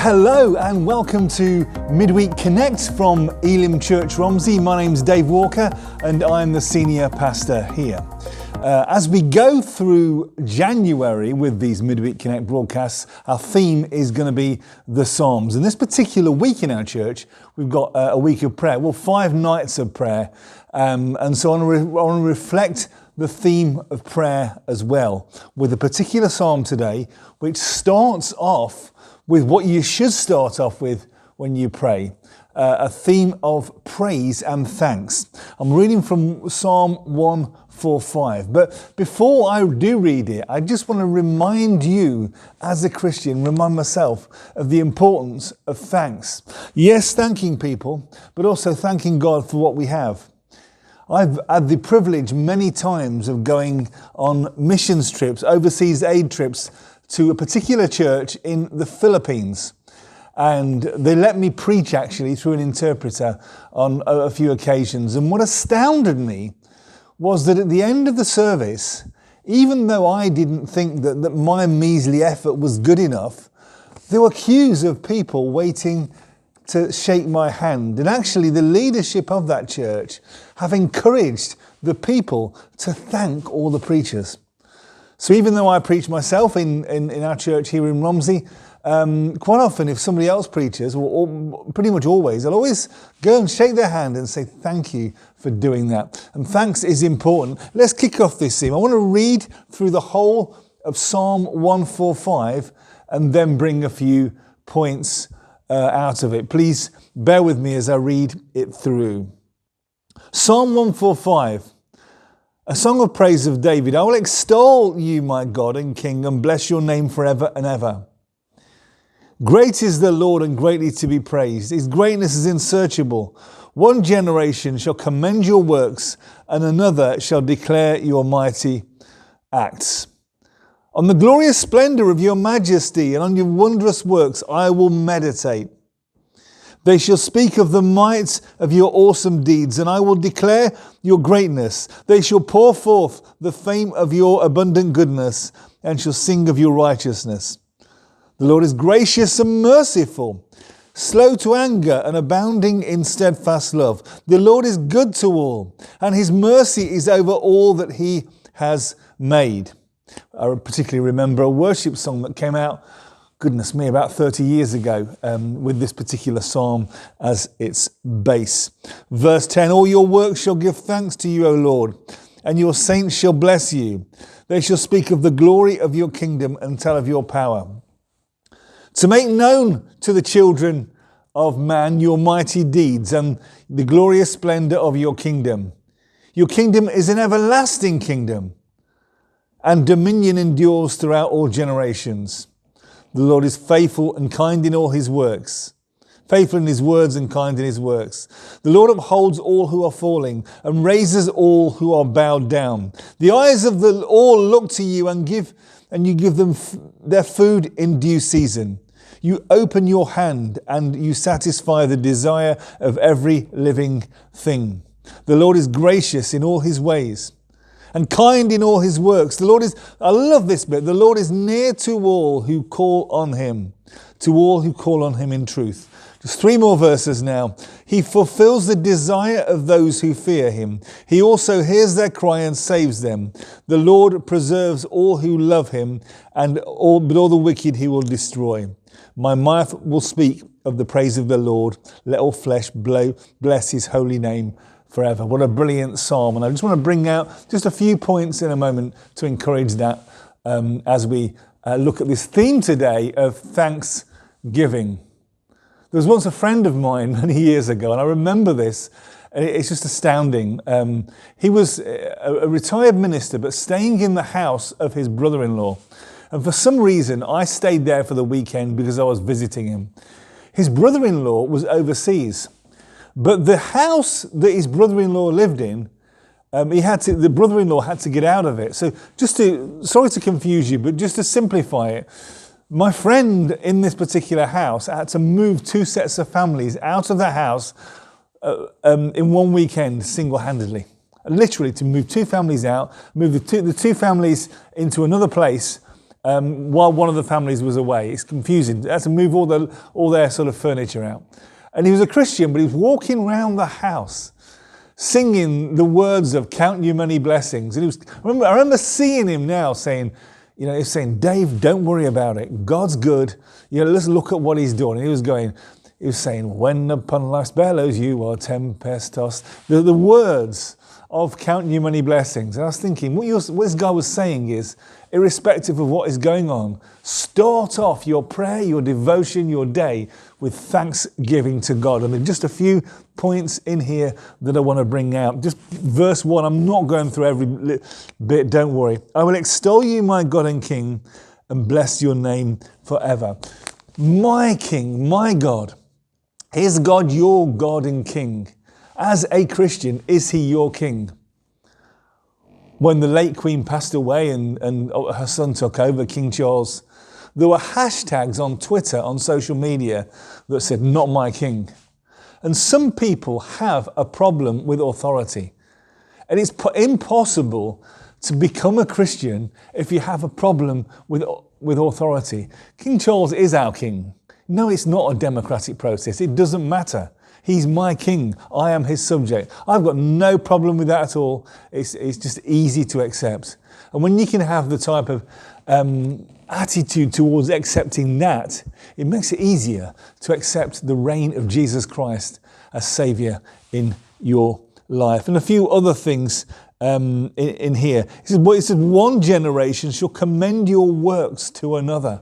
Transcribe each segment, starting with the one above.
Well, hello and welcome to Midweek Connect from Elim Church Romsey. My name's Dave Walker and I'm the senior pastor here. As we go through January with these Midweek Connect broadcasts, our theme is going to be the Psalms. And this particular week in our church, we've got a week of prayer, 5 nights of prayer. And so I want to reflect the theme of prayer as well, with a particular psalm today, which starts off with what you should start off with when you pray, a theme of praise and thanks. I'm reading from Psalm 145, but before I do read it, I just want to remind you as a Christian, remind myself of the importance of thanks. Yes, thanking people, but also thanking God for what we have. I've had the privilege many times of going on missions trips, overseas aid trips, to a particular church in the Philippines. And they let me preach actually through an interpreter on a few occasions. And what astounded me was that at the end of the service, even though I didn't think that my measly effort was good enough, there were queues of people waiting to shake my hand. And actually the leadership of that church have encouraged the people to thank all the preachers. So even though I preach myself in our church here in Romsey, quite often if somebody else preaches, or pretty much always, I'll always go and shake their hand and say thank you for doing that. And thanks is important. Let's kick off this theme. I want to read through the whole of Psalm 145 and then bring a few points out of it. Please bear with me as I read it through. Psalm 145. A song of praise of David. I will extol you, my God and King, and bless your name forever and ever. Great is the Lord and greatly to be praised. His greatness is unsearchable. One generation shall commend your works, and another shall declare your mighty acts. On the glorious splendor of your majesty and on your wondrous works I will meditate. They shall speak of the might of your awesome deeds, and I will declare your greatness. They shall pour forth the fame of your abundant goodness, and shall sing of your righteousness. The Lord is gracious and merciful, slow to anger and abounding in steadfast love. The Lord is good to all, and his mercy is over all that he has made. I particularly remember a worship song that came out, goodness me, about 30 years ago, with this particular psalm as its base. Verse 10, all your works shall give thanks to you, O Lord, and your saints shall bless you. They shall speak of the glory of your kingdom and tell of your power. To make known to the children of man your mighty deeds and the glorious splendor of your kingdom. Your kingdom is an everlasting kingdom, and dominion endures throughout all generations. The Lord is faithful and kind in all his works, faithful in his words and kind in his works. The Lord upholds all who are falling and raises all who are bowed down. The eyes of all look to you and you give them their food in due season. You open your hand and you satisfy the desire of every living thing. The Lord is gracious in all his ways and kind in all his works. The Lord is, I love this bit, the Lord is near to all who call on him, to all who call on him in truth. Just 3 more verses now. He fulfills the desire of those who fear him. He also hears their cry and saves them. The Lord preserves all who love him, but all the wicked he will destroy. My mouth will speak of the praise of the Lord. Let all flesh bless his holy name forever. What a brilliant psalm. And I just want to bring out just a few points in a moment to encourage that as we look at this theme today of thanksgiving. There was once a friend of mine many years ago, and I remember this, and it's just astounding. He was a retired minister, but staying in the house of his brother-in-law. And for some reason, I stayed there for the weekend because I was visiting him. His brother-in-law was overseas. But the house that his brother-in-law lived in, the brother-in-law had to get out of it. So sorry to confuse you, but just to simplify it, my friend in this particular house had to move 2 sets of families out of the house in one weekend single-handedly. Literally to move 2 families out, move the two families into another place, while one of the families was away. It's confusing. They had to move all their sort of furniture out. And he was a Christian, but he was walking around the house singing the words of "Count Your Many Blessings." And I remember seeing him now saying, he's saying, "Dave, don't worry about it. God's good. Let's look at what he's doing." And he was saying, "When upon life's billows you are tempest tossed." The words of "Count Your Many Blessings." And I was thinking, what this guy was saying is, irrespective of what is going on, start off your prayer, your devotion, your day with thanksgiving to God. And there are just a few points in here that I want to bring out. Just verse 1, I'm not going through every bit, don't worry. "I will extol you, my God and King, and bless your name forever." My King, my God. Is God your God and King? As a Christian, is he your king? When the late Queen passed away and her son took over, King Charles, there were hashtags on Twitter, on social media, that said, "Not my king." And some people have a problem with authority. And it's impossible to become a Christian if you have a problem with authority. King Charles is our king. No, it's not a democratic process. It doesn't matter. He's my king. I am his subject. I've got no problem with that at all. It's just easy to accept. And when you can have the type of attitude towards accepting that, it makes it easier to accept the reign of Jesus Christ as Saviour in your life. And a few other things in here. It says, "One generation shall commend your works to another."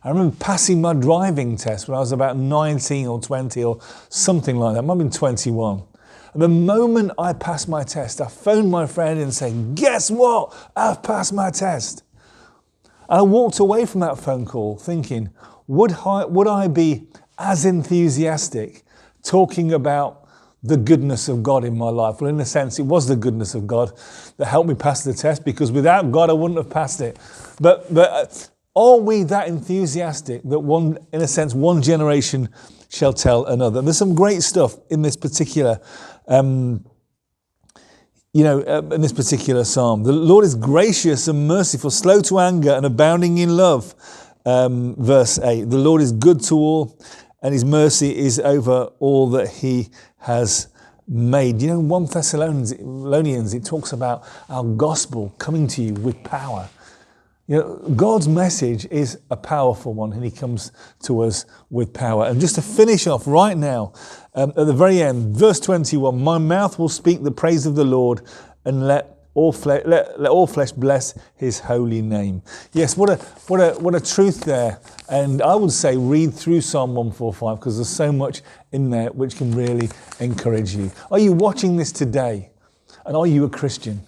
I remember passing my driving test when I was about 19 or 20 or something like that. I might have been 21. And the moment I passed my test, I phoned my friend and said, "Guess what? I've passed my test." And I walked away from that phone call thinking, would I be as enthusiastic talking about the goodness of God in my life? Well, in a sense, it was the goodness of God that helped me pass the test, because without God, I wouldn't have passed it. But are we that enthusiastic that one generation shall tell another? And there's some great stuff in this particular, in this particular psalm. "The Lord is gracious and merciful, slow to anger and abounding in love." Verse 8, "The Lord is good to all, and his mercy is over all that he has made." 1 Thessalonians, it talks about our gospel coming to you with power. God's message is a powerful one, and he comes to us with power. And just to finish off right now, at the very end, verse 21, "My mouth will speak the praise of the Lord, and let all flesh bless his holy name." Yes, what a truth there. And I would say read through Psalm 145, because there's so much in there which can really encourage you. Are you watching this today? And are you a Christian?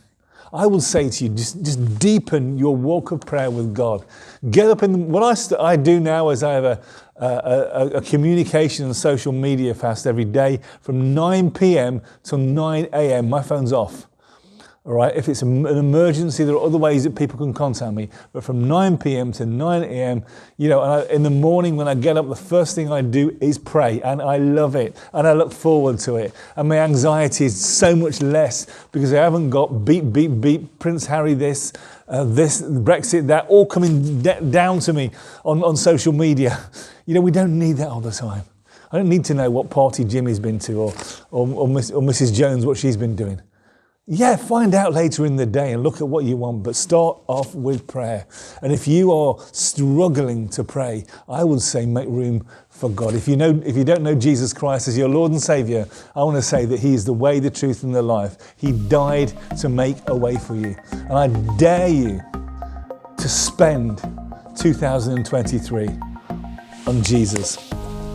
I will say to you, just deepen your walk of prayer with God. Get up what I do now is I have a communication and social media fast every day from 9 p.m. till 9 a.m. My phone's off. All right. If it's an emergency, there are other ways that people can contact me. But from 9 p.m. to 9 a.m., in the morning when I get up, the first thing I do is pray, and I love it, and I look forward to it. And my anxiety is so much less because I haven't got beep, Prince Harry this, Brexit, that, all coming down to me on social media. We don't need that all the time. I don't need to know what party Jimmy's been to or Mrs. Jones, what she's been doing. Yeah, find out later in the day and look at what you want, but start off with prayer. And if you are struggling to pray, I would say make room for God. If you don't know Jesus Christ as your Lord and Saviour, I want to say that he is the way, the truth and the life. He died to make a way for you. And I dare you to spend 2023 on Jesus.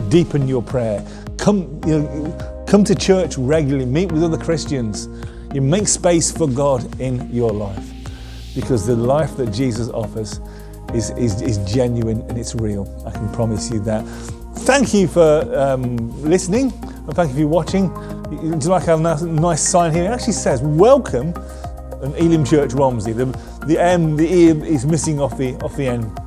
Deepen your prayer. Come to church regularly, meet with other Christians. You make space for God in your life, because the life that Jesus offers is genuine and it's real. I can promise you that. Thank you for listening, and thank you for watching. Do you like our nice sign here? It actually says, "Welcome an Elim Church Romsey." The M, the E is missing off the end.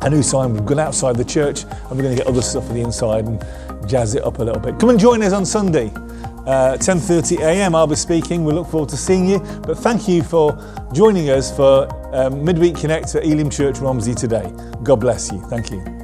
A new sign. We've gone outside the church, and we're going to get other stuff for the inside and jazz it up a little bit. Come and join us on Sunday. 10:30 a.m. I'll be speaking. We look forward to seeing you. But thank you for joining us for Midweek Connect at Elim Church Romsey today. God bless you. Thank you.